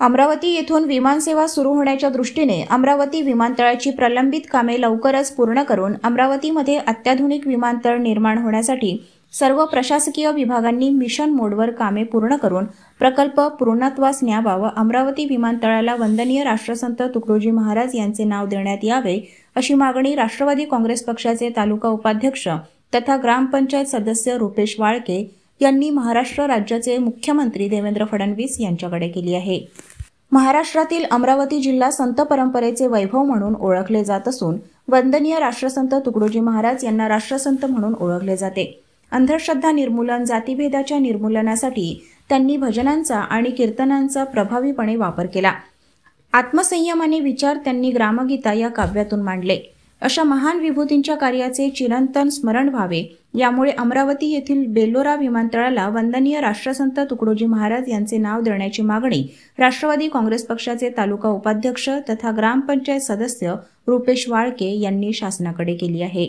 अमरावती येथून विमानसेवा सुरू होण्याच्या दृष्टीने अमरावती विमानतळाची प्रलंबित कामे लवकरच पूर्ण करून अमरावतीमध्ये अत्याधुनिक विमानतळ निर्माण होण्यासाठी सर्व प्रशासकीय विभागांनी मिशन मोडवर कामे पूर्ण करून प्रकल्प पूर्णत्वास न्यावा व अमरावती विमानतळाला वंदनीय राष्ट्रसंत तुकडोजी महाराज यांचे नाव देण्यात यावे अशी मागणी राष्ट्रवादी काँग्रेस पक्षाचे तालुका उपाध्यक्ष तथा ग्रामपंचायत सदस्य रुपेश वाळके यांनी महाराष्ट्र राज्याचे मुख्यमंत्री देवेंद्र फडणवीस यांच्याकडे केली आहे। महाराष्ट्रातील अमरावती जिल्हा संत परंपरेचे वैभव म्हणून ओळखले जात असून वंदनीय राष्ट्रसंत तुकडोजी महाराज यांना राष्ट्रसंत म्हणून ओळखले जाते। अंधश्रद्धा निर्मूलन, जातीभेदाच्या निर्मूलनासाठी त्यांनी भजनांचा आणि कीर्तनांचा प्रभावीपणे वापर केला। आत्मसंयमाने विचार त्यांनी ग्रामगीता या काव्यातून मांडले। अशा महान विभूतींच्या कार्याचे चिरंतन स्मरण व्हावे यामुळे अमरावती येथील बेलोरा विमानतळाला वंदनीय राष्ट्रसंत तुकडोजी महाराज यांचे नाव देण्याची मागणी राष्ट्रवादी काँग्रेस पक्षाचे तालुका उपाध्यक्ष तथा ग्रामपंचायत सदस्य रुपेश वाळके यांनी शासनाकडे केली आहे।